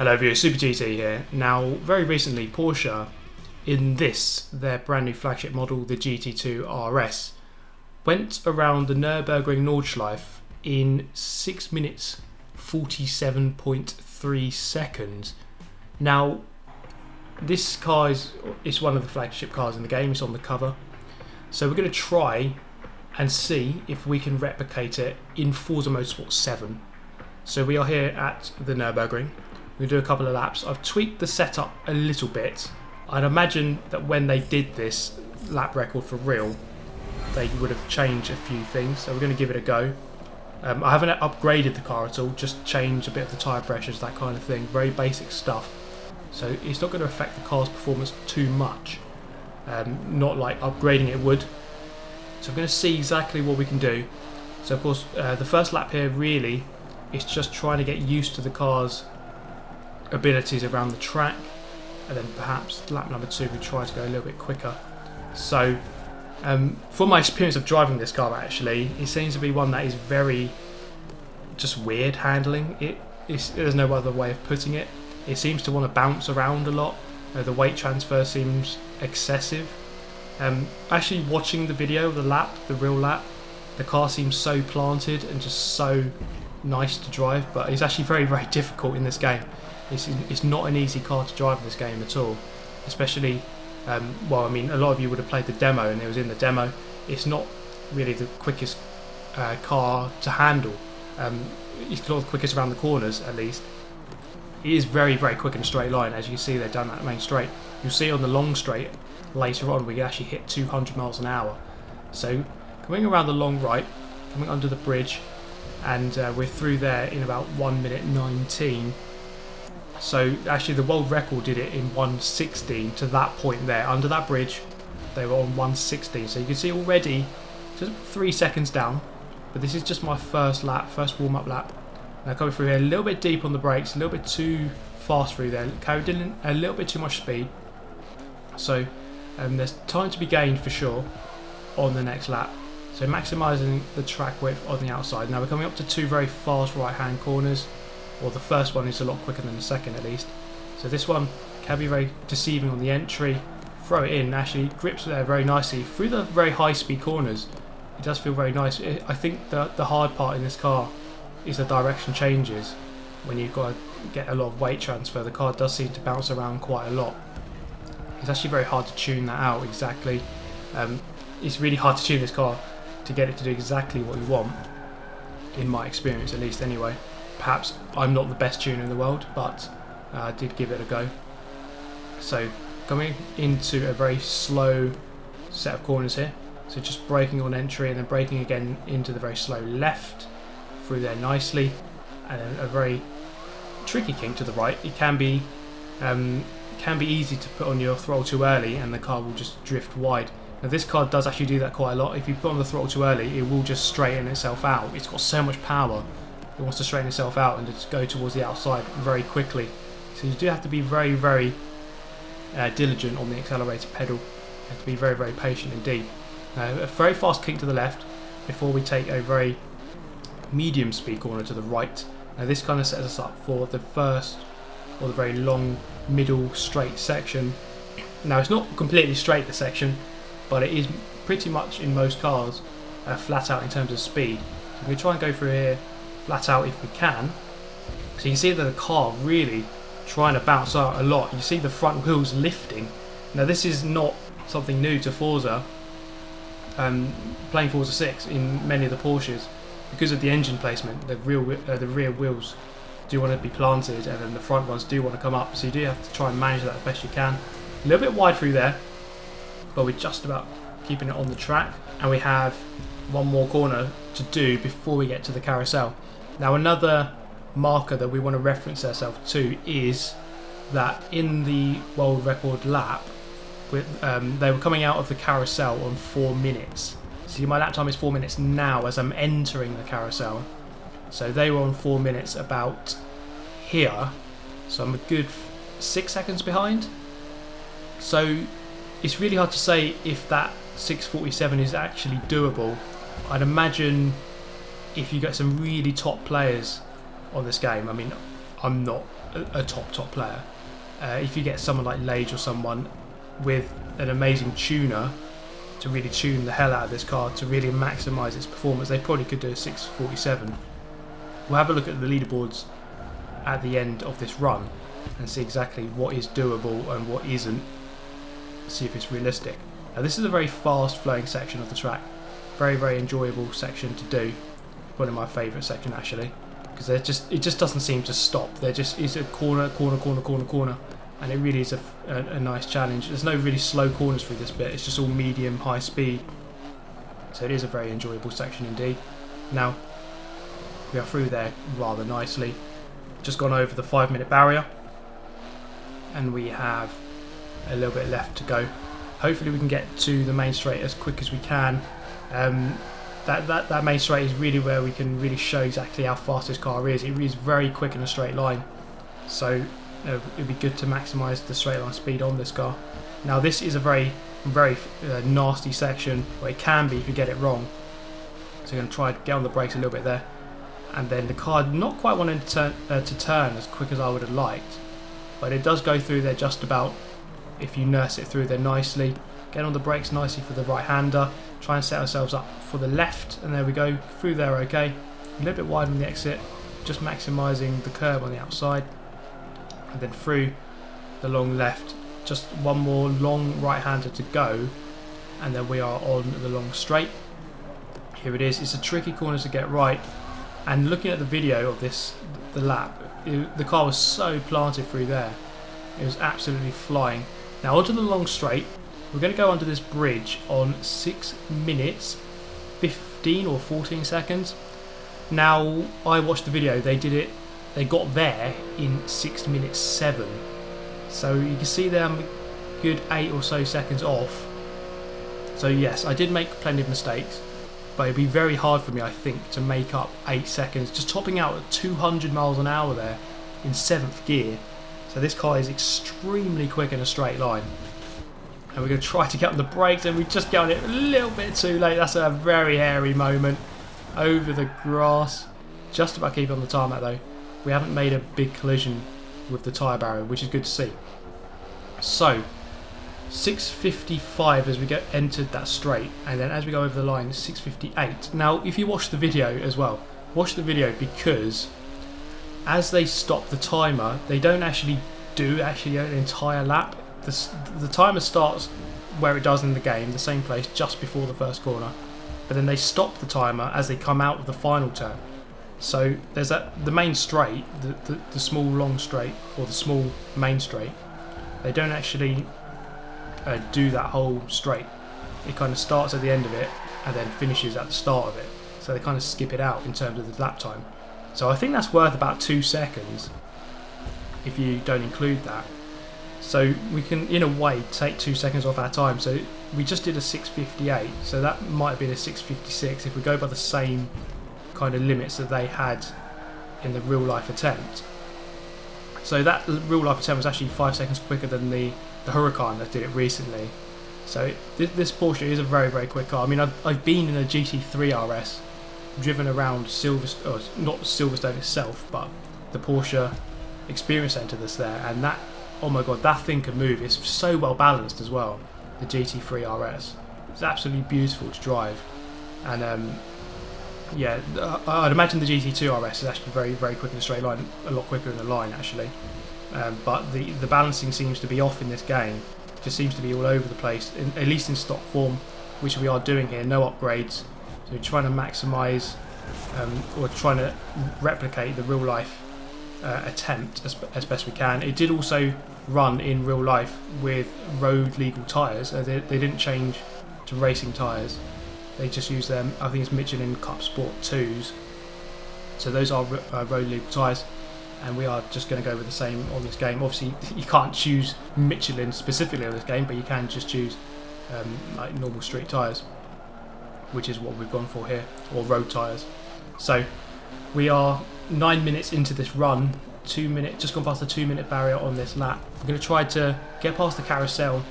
Hello viewers, Super GT here. Now, very recently Porsche, in their brand new flagship model, the GT2 RS, went around the Nurburgring Nordschleife in 6 minutes 47.3 seconds. Now, this car is one of the flagship cars in the game, it's on the cover. So we're going to try and see if we can replicate it in Forza Motorsport 7. So we are here at the Nurburgring. We'll do a couple of laps. I've tweaked the setup a little bit. I'd imagine that when they did this lap record for real, they would have changed a few things. So we're going to give it a go. I haven't upgraded the car at all, just changed a bit of the tyre pressures, that kind of thing. Very basic stuff. So it's not going to affect the car's performance too much. Not like upgrading it would. So I'm going to see exactly what we can do. So of course, the first lap here really is just trying to get used to the car's abilities around the track, and then perhaps lap number 2 we try to go a little bit quicker. So from my experience of driving this car, actually it seems to be one that is very just weird handling it. There's no other way of putting it. It seems to want to bounce around a lot. The weight transfer seems excessive. Actually watching the video, the real lap, the car seems so planted and just so nice to drive, but it's actually very, very difficult in this game. It's not an easy car to drive in this game at all, especially, well, I mean, a lot of you would have played the demo, and it was in the demo. It's not really the quickest car to handle. It's not the quickest around the corners, at least. It is very, very quick in a straight line. As you can see, they've done that main straight. You'll see on the long straight later on, we actually hit 200 miles an hour. So, coming around the long right, coming under the bridge, and we're through there in about 1 minute 19. So actually the world record did it in 1:16 to that point there. Under that bridge they were on 1:16, so you can see already just 3 seconds down. But this is just my first warm-up lap. Now coming through here a little bit deep on the brakes, a little bit too fast through there, carried in a little bit too much speed. So there's time to be gained for sure on the next lap. So maximising the track width on the outside. Now we're coming up to 2 very fast right-hand corners. Or the first one is a lot quicker than the second, at least. So this one can be very deceiving on the entry. Throw it in, actually grips there very nicely through the very high-speed corners. It does feel very nice. I think the hard part in this car is the direction changes. When you've got to get a lot of weight transfer, the car does seem to bounce around quite a lot. It's actually very hard to tune that out exactly. It's really hard to tune this car to get it to do exactly what you want, in my experience at least anyway. Perhaps I'm not the best tuner in the world, but I did give it a go. So coming into a very slow set of corners here, so just braking on entry and then braking again into the very slow left through there nicely, and then a very tricky kink to the right. It can be easy to put on your throttle too early and the car will just drift wide. Now this car does actually do that quite a lot. If you put on the throttle too early, it will just straighten itself out. It's got so much power. It wants to straighten itself out and just go towards the outside very quickly. So you do have to be very, very diligent on the accelerator pedal. You have to be very, very patient indeed. A very fast kick to the left before we take a very medium speed corner to the right. Now this kind of sets us up for the first, or the very long middle straight section. Now it's not completely straight, the section, but it is pretty much in most cars flat out in terms of speed. So we're going to try and go through here flat out if we can. So you can see that the car really trying to bounce out a lot. You see the front wheels lifting. Now this is not something new to Forza. Playing Forza 6 in many of the Porsches, because of the engine placement, the rear wheels do want to be planted, and then the front ones do want to come up. So you do have to try and manage that as best you can. A little bit wide through there, but we're just about keeping it on the track, and we have one more corner to do before we get to the carousel. Now another marker that we want to reference ourselves to is that in the world record lap, they were coming out of the carousel on 4 minutes. See, my lap time is 4 minutes now as I'm entering the carousel. So they were on 4 minutes about here. So I'm a good 6 seconds behind. So it's really hard to say if that 6:47 is actually doable. I'd imagine if you get some really top players on this game, I mean, I'm not a top player. If you get someone like Lage or someone with an amazing tuner to really tune the hell out of this car to really maximise its performance, they probably could do a 647. We'll have a look at the leaderboards at the end of this run and see exactly what is doable and what isn't, see if it's realistic. Now this is a very fast flowing section of the track, very enjoyable section to do, one of my favourite sections actually, because it just doesn't seem to stop. There just is a corner, and it really is a nice challenge. There's no really slow corners through this bit, it's just all medium high speed, so it is a very enjoyable section indeed. Now we are through there rather nicely, just gone over the 5-minute barrier, and we have a little bit left to go. Hopefully we can get to the main straight as quick as we can. That main straight is really where we can really show exactly how fast this car is. It is very quick in a straight line, so it'd be good to maximise the straight line speed on this car. Now this is a very nasty section, or it can be if you get it wrong, so I'm going to try to get on the brakes a little bit there, and then the car not quite wanting to turn as quick as I would have liked, but it does go through there just about if you nurse it through there nicely. Get on the brakes nicely for the right hander, try and set ourselves up for the left, and there we go, through there okay. A little bit wide on the exit, just maximising the curb on the outside, and then through the long left, just one more long right hander to go, and then we are on the long straight. Here it is. It's a tricky corner to get right, and looking at the video of the lap, the car was so planted through there, it was absolutely flying. Now onto the long straight, we're going to go under this bridge on 6 minutes 15 or 14 seconds. Now I watched the video, they got there in 6 minutes 7, so you can see there I'm a good 8 or so seconds off. So yes, I did make plenty of mistakes, but it'd be very hard for me, I think, to make up 8 seconds just topping out at 200 miles an hour there in 7th gear. So this car is extremely quick in a straight line, and we're going to try to get on the brakes, and we just get on it a little bit too late. That's a very hairy moment over the grass, just about keep on the tarmac though. We haven't made a big collision with the tyre barrier, which is good to see. So 6:55 as we entered that straight, and then as we go over the line 6:58. Now if you watch the video as well, watch the video, because as they stop the timer, they don't actually do an entire lap. The timer starts where it does in the game, the same place, just before the first corner, but then they stop the timer as they come out of the final turn. So there's the main straight, the small long straight, or the small main straight, they don't actually do that whole straight. It kind of starts at the end of it and then finishes at the start of it, so they kind of skip it out in terms of the lap time. So I think that's worth about 2 seconds if you don't include that. So we can, in a way, take 2 seconds off our time. So we just did a 6:58, so that might have been a 6:56 if we go by the same kind of limits that they had in the real life attempt. So that real life attempt was actually 5 seconds quicker than the Huracan that did it recently. So this Porsche is a very quick car. I mean, I've been in a GT3 RS, driven around Silverstone, not Silverstone itself, but the Porsche Experience Centre that's there, and that, oh my god, that thing can move. It's so well balanced as well, the GT3 RS. It's absolutely beautiful to drive, and yeah, I'd imagine the GT2 RS is actually very quick in a straight line, a lot quicker in the line actually, but the balancing seems to be off in this game. It just seems to be all over the place, at least in stock form, which we are doing here, no upgrades. So we're trying to maximise, or trying to replicate the real life attempt as best we can. It did also run in real life with road legal tyres. They didn't change to racing tyres. They just use them, I think it's Michelin Cup Sport 2s. So those are road legal tyres, and we are just going to go with the same on this game. Obviously you can't choose Michelin specifically on this game, but you can just choose like normal street tyres, which is what we've gone for here, or road tyres. So we are 9 minutes into this run, just gone past the 2 minute barrier on this lap. We're going to try to get past the carousel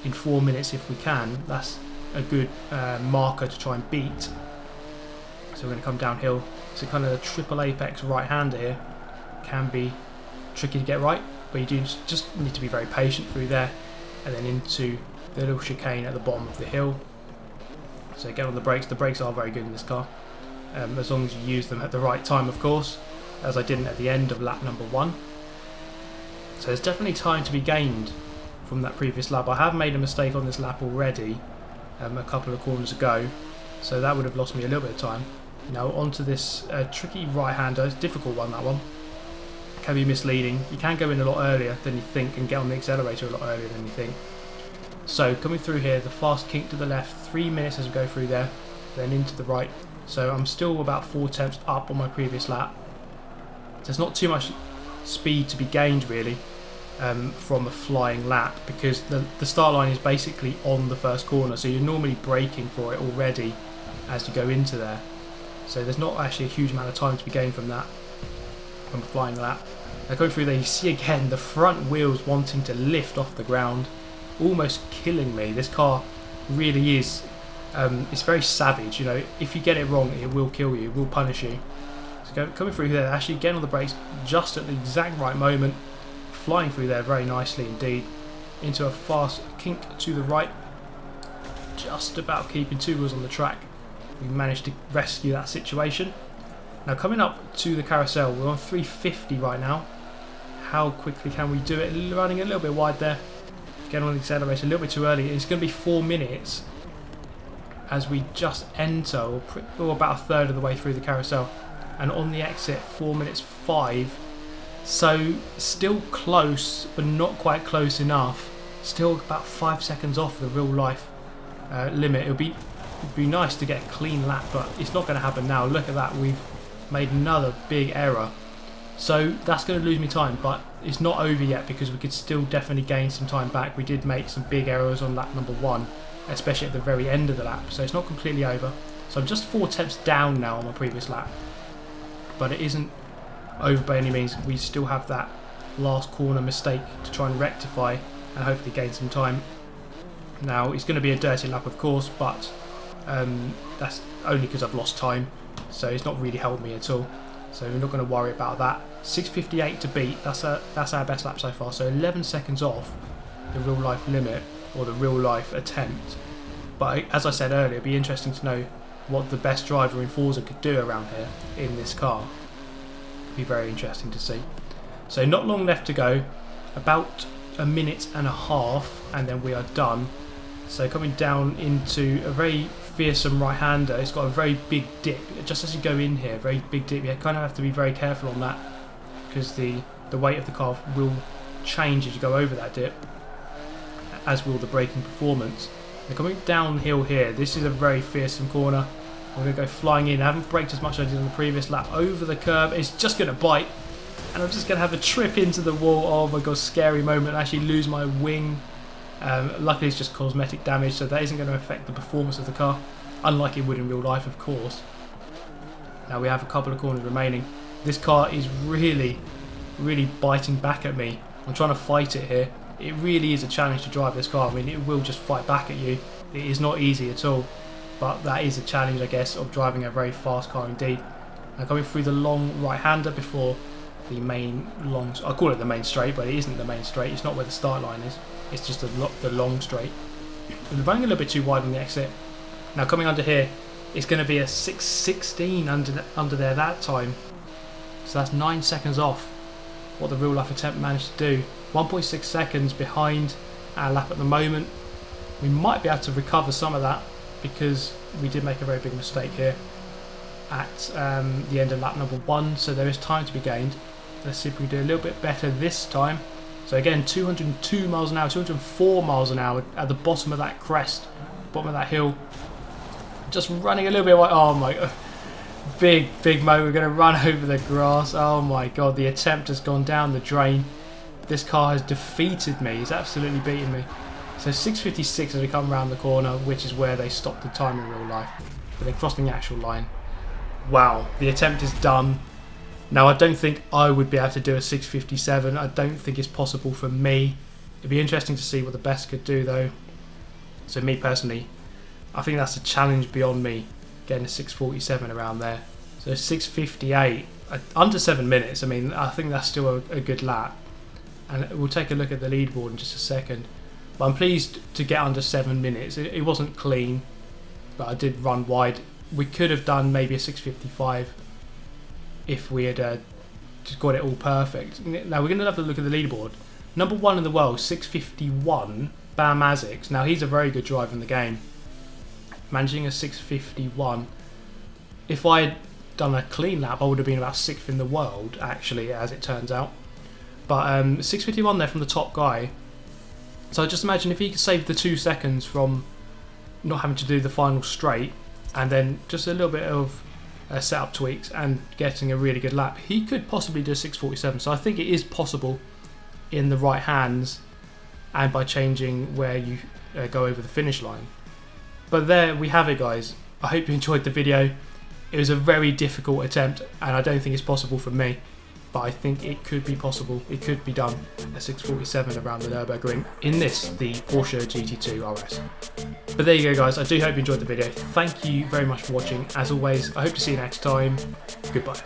in 4 minutes if we can. That's a good marker to try and beat. So we're going to come downhill. So kind of a triple apex right hander here can be tricky to get right, but you do just need to be very patient through there, and then into the little chicane at the bottom of the hill. So again on the brakes are very good in this car, as long as you use them at the right time, of course, as I didn't at the end of lap number 1. So there's definitely time to be gained from that previous lap. I have made a mistake on this lap already, a couple of corners ago, so that would have lost me a little bit of time. Now onto this tricky right-hander. It's a difficult one, that one. Can be misleading. You can go in a lot earlier than you think and get on the accelerator a lot earlier than you think. So coming through here, the fast kink to the left, 3 minutes as we go through there, then into the right. So I'm still about 4 tenths up on my previous lap. There's not too much speed to be gained really from a flying lap, because the start line is basically on the first corner, so you're normally braking for it already as you go into there. So there's not actually a huge amount of time to be gained from that, from a flying lap. Now going through there, you see again the front wheels wanting to lift off the ground, almost killing me. This car really is, it's very savage, you know. If you get it wrong, it will kill you, it will punish you. So coming through here, actually getting on the brakes just at the exact right moment, flying through there very nicely indeed, into a fast kink to the right, just about keeping 2 wheels on the track. We managed to rescue that situation. Now coming up to the carousel, we're on 350 right now. How quickly can we do it? Running a little bit wide there, getting on the accelerator a little bit too early. It's going to be 4 minutes as we just enter, or about a third of the way through the carousel, and on the exit 4 minutes 5. So still close, but not quite close enough. Still about 5 seconds off the real life limit. It'd be nice to get a clean lap, but it's not going to happen now. Look at that, we've made another big error. So that's going to lose me time, but it's not over yet, because we could still definitely gain some time back. We did make some big errors on lap number 1, especially at the very end of the lap, so it's not completely over. So I'm just 4 tenths down now on my previous lap, but it isn't over by any means. We still have that last corner mistake to try and rectify and hopefully gain some time. Now it's going to be a dirty lap, of course, but that's only because I've lost time, so it's not really helped me at all. So we're not going to worry about that. 6:58 to beat. That's our best lap so far. So 11 seconds off the real life limit, or the real life attempt. But as I said earlier, it'd be interesting to know what the best driver in Forza could do around here in this car. Be very interesting to see. So not long left to go, about a minute and a half, and then we are done. So coming down into a very fearsome right-hander, it's got a very big dip just as you go in here, very big dip. You kind of have to be very careful on that, because the weight of the car will change as you go over that dip, as will the braking performance. And coming downhill here, this is a very fearsome corner. I'm going to go flying in. I haven't braked as much as I did on the previous lap. Over the curb, it's just going to bite, and I'm just going to have a trip into the wall. Oh my god, scary moment. I actually lose my wing. Luckily it's just cosmetic damage, so that isn't going to affect the performance of the car, unlike it would in real life, of course. Now we have a couple of corners remaining. This car is really biting back at me. I'm trying to fight it here. It really is a challenge to drive this car. I mean, it will just fight back at you. It is not easy at all. But that is a challenge, I guess, of driving a very fast car indeed. Now coming through the long right-hander before the main long... I call it the main straight, but it isn't the main straight. It's not where the start line is. It's just the long straight. We're running a little bit too wide on the exit. Now coming under here, it's going to be a 6:16 under there that time. So that's 9 seconds off what the real life attempt managed to do. 1.6 seconds behind our lap at the moment. We might be able to recover some of that, because we did make a very big mistake here at the end of lap number 1, so there is time to be gained. Let's see if we can do a little bit better this time. So again, 202 miles an hour, 204 miles an hour at the bottom of that crest, bottom of that hill. Just running a little bit wide. Oh my god, big moment. We're going to run over the grass. Oh my god, the attempt has gone down the drain. This car has defeated me. He's absolutely beaten me. So 6:56 as we come around the corner, which is where they stopped the time in real life. But they're crossing the actual line. Wow, the attempt is done. Now I don't think I would be able to do a 6:57. I don't think it's possible for me. It'd be interesting to see what the best could do though. So me personally, I think that's a challenge beyond me, getting a 6:47 around there. So 6:58 under 7 minutes. I mean, I think that's still a good lap. And we'll take a look at the leaderboard in just a second. But I'm pleased to get under 7 minutes. It wasn't clean, but I did run wide. We could have done maybe a 6:55 if we had just got it all perfect. Now we're going to have a look at the leaderboard. Number 1 in the world, 6:51, Bam Azix. Now he's a very good driver in the game. Managing a 6:51. If I had done a clean lap, I would have been about 6th in the world, actually, as it turns out. But 6:51 there from the top guy. So just imagine if he could save the 2 seconds from not having to do the final straight, and then just a little bit of setup tweaks and getting a really good lap, he could possibly do a 6:47. So I think it is possible in the right hands and by changing where you go over the finish line. But there we have it, guys. I hope you enjoyed the video. It was a very difficult attempt, and I don't think it's possible for me, but I think it could be possible. It could be done at 6:47 around the Nurburgring in this, the Porsche GT2 RS. But there you go, guys. I do hope you enjoyed the video. Thank you very much for watching. As always, I hope to see you next time. Goodbye.